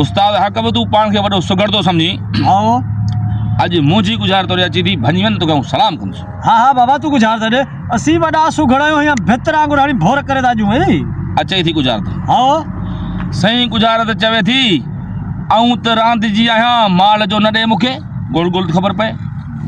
उस्ताद हक़ बि तूं पाण खे वॾो सुगड़दो सम्झी हाँ अॼु मुंहिंजी गुज़ार तोरे अची थी भञी वञ तोखे सलाम कंदुसि हाँ हाँ बाबा तू गुज़ार त ॾे असीं वॾा सुघड़ा आहियूं हीअं भितर वांगुरु हाणे भोर करे था ॾियूं अचे थी गुज़ार त हाँ सही गुज़ार त चवे थी आऊं त रांदि जी आहियां माल जो न ॾे मूंखे गोल गोल ख़बर पए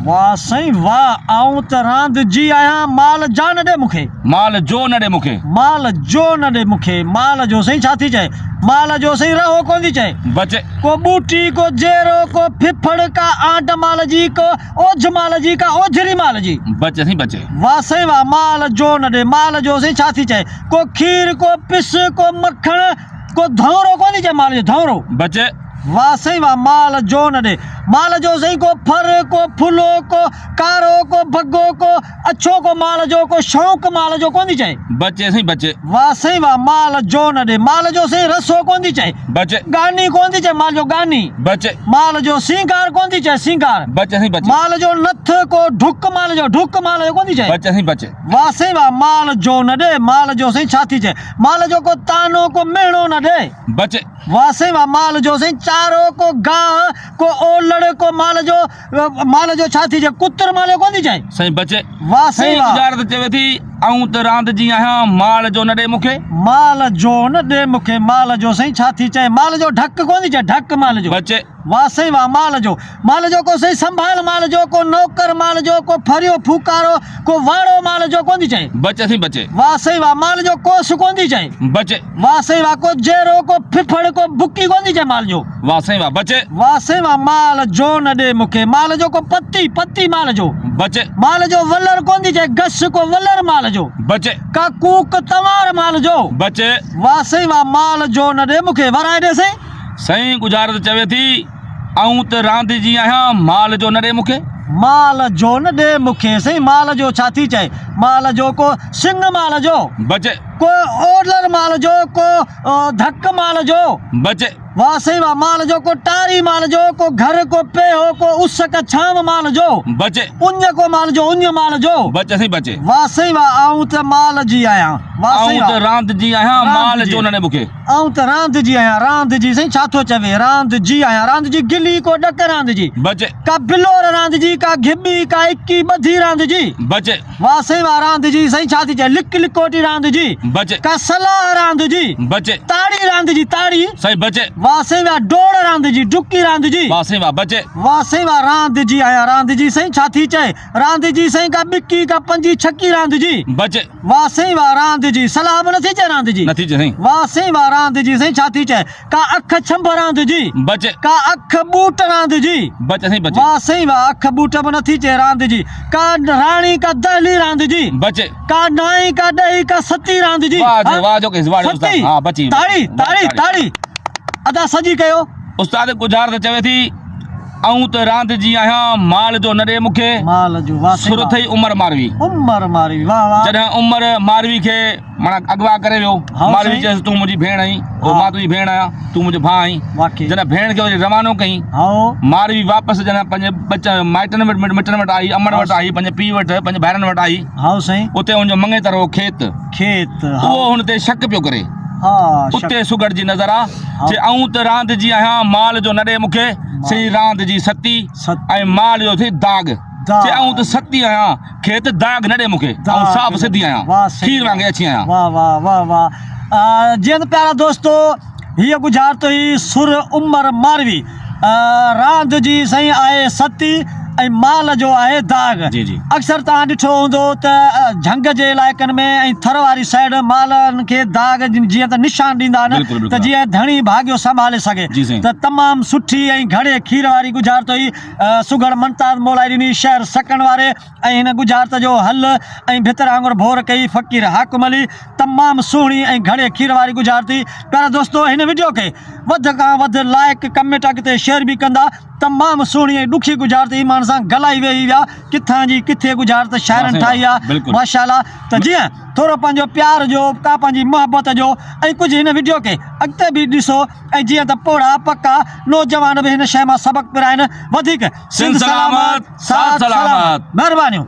वाह साईं वाह आऊं त रांदि जी आहियां माल जा न ॾे मूंखे माल जो न ॾे मूंखे माल जो न ॾे मूंखे माल जो साईं छा थी चए माल जो साईं रहो कोन थी चए बचे को बूटी को जेरो को फिफड़ का आंट माल जी को ओझ माल जी का ओझरी माल जी बचे थी बचे वाह साईं वाह माल जो न ॾे माल जो साईं छा थी चए को खीर को पिस को मक्खण को धौरो कोन थी चए माल जो धौरो बचे वाह साईं वाह माल जो न ॾे माल जो साईं को फर को फुलो को कारो को भगो को अछो को माल जो को शौक़ माल जो कोन थी चए बचे सही बचे वाह साईं वाह माल जो न ॾे माल जो साईं रसो कोन थी चए बचे गानी कोन थी चए माल जो गानी बचे माल जो सिंगार कोन थी चए सिंगार बचे सही बचे माल जो नथ को ढुक माल जो कोन थी चए बचे सही बचे वाह साईं वाह माल जो न ॾे माल जो साईं छा थी चए माल जो को तानो को मेणो न ॾे बचे वाह साईं वाह माल जो साईं चारो को गाह को ओलड़ को माल जो छा थी चए कुतर माल जो कोन थी चए सही बचे वाह सही साईं वाह गुज़ार त चवे थी आऊं त रांदि जी आहियां माल जो न ॾे मूंखे माल जो न ॾे मूंखे माल जो साईं छा थी चए माल जो ढक कोन थी चए ढक माल जो बचे वाह साईं वाह माल जो को सही संभाल माल जो को नौकर माल जो को फरियो फूकारो को वाड़ो माल जो कोन थी चए बचे सही बचे वाह साईं वाह माल जो कोस कोन थी चए बचे वाह साईं वाह को जेरो को फिफड़ को बुकी कोन थी चए माल जो वाह सही वाह बचे वाह साईं वाह माल जो न ॾे मूंखे माल जो को पत्ती माल जो बचे माल जो वलर कोन थी चए घस को वलर माल जो बचे का कूक तवार माल जो बचे वाह साईं वाह माल जो न ॾे मूंखे वराए ॾे साईं सही गुज़ार त चवे थी आऊं त रांदि जी आहियां माल जो न ॾे मूंखे माल जो न ॾे मूंखे साईं माल जो छा थी चए माल जो को सिंग माल जो बचे को ओलर माल जो को धक माल जो बचे वाह साईं वाह माल जो को टारी माल जो को घर को पेहो को उस का छांव माल जो बचे उञ को माल जो उञ माल जो बचे सही बचे वाह साईं वाह आऊं त माल जी आहियां वाह आऊं साईं त वाह रांदि जी आहियां माल रांदि जो जी। न ॾे मूंखे आऊं त रांदि जी आहियां रांदि जी साईं छा थो चवे रांदि जी आहियां रांदि जी गिली को ॾक रांदि जी बचे का बिलोर रांदि जी का घिॿी का इक्की ॿधी रांदि जी बचे वाह साईं वाह रांदि जी साईं छा थी चए लिक लिकोटी रांदि जी बचे का सलाह रांदि जी बचे ताड़ी रांदि जी ताड़ी सही बचे वाह साईं वाह डोड़ रांदि जी डुकी रांदि जी वाह सही वाह बचे वाह साईं वाह रांदि जी आहियां रांदि जी साईं छा थी चए रांदि जी साईं का बिक्की का पंजी छकी रांदि जी बचे वाह साईं वाह रांदि जी सलाह बि नथी चए रांदि जी नथी चए सही वाह साईं वाह रांदि जी साईं छा थी चए का अख छंभ रांदि जी बचे का अख बूट रांदि जी बचे सही बचे वाह साईं वाह अख बूट बि नथी चए रांदि जी का राणी का दहली रांदि जी बचे का नाई का ॾही का सती रांदि जी वाह जो केस वाह सती हाँ बची ताड़ी ताड़ी ताड़ी अदा सजी कयो उस्ताद गुज़ार त चवे थी आऊं त रांदि जी आहियां माल जो न ॾे मूंखे माल जो वाह साईं सुर वाह। थई उमर मारवी उमर मारवी वाह वाह जॾहिं उमर मारवी खे माना अगवा करे वियो हाँ मारवी साईं। चयसि तूं मुंहिंजी भेण आहीं हाँ। मां तुंहिंजी भेण आहियां तूं मुंहिंजो भाउ आहीं वाकई जॾहिं भेण खे वरी रवानो कई हाँ मारवी वापसि जॾहिं पंहिंजे माइटनि मिटनि वटि आई अमर वटि आई पंहिंजे पीउ वटि पंहिंजे भाइरनि वटि आई हाँ साईं उते हुनजो मंगेतर हो खेत खेत उहो हुन ते शक पियो करे हाँ उते सुगड़ जी नज़र आ जे आऊं त रांदि जी आहियां माल जो न ॾे मूंखे सही रांदि जी सती ऐं माल जो थी दाग जे आऊं त सती आहियां खेत दाग न ॾे मूंखे ऐं साफ़ सिधी आहियां खीर वांगुरु अची आहियां वाह वाह वाह वाह जीअं त प्यारा दोस्तो हीअ गुज़ार तो ही सुर उमर मारवी रांदि जी साईं आहे सती ऐं माल जो आहे दाग जी जी अक्सर तव्हां ॾिठो हूंदो त झंग जे इलाइक़नि में ऐं थर वारी साइड मालनि खे दाग जीअं त निशान ॾींदा आहिनि त जीअं धणी भाॻियो संभाले सघे त तमामु सुठी ऐं घणे खीर वारी गुज़ारत हुई सुगड़ मनताज़ मोलाई ॾिनी शहर सकण वारे ऐं हिन गुज़ारत जो हल ऐं भितर वांगुरु भोर कई फ़क़ीर हाकिम अली तमामु सुहिणी ऐं घणे खीर वारी गुज़ारत हुई प्यारा दोस्तो हिन वीडियो खे वधि खां वधि लाइक कमेंट अॻिते शेयर बि कंदा तमामु सुहिणी ऐं ॾुखी गुज़ारत ईमान सां गलाई वेही विया किथां जी किथे गुज़ारत शाइरनि ठाही आहे माशाअल्लाह त जीअं थोरो पंहिंजो प्यार जो का पंहिंजी मोहबत जो ऐं कुझु हिन वीडियो खे अॻिते बि ॾिसो ऐं जीअं त पोड़ा पका नौजवान बि हिन शइ मां सबक़ पिराइनि वधीक सिंध सलामत साथ सलामत महिरबानियूं।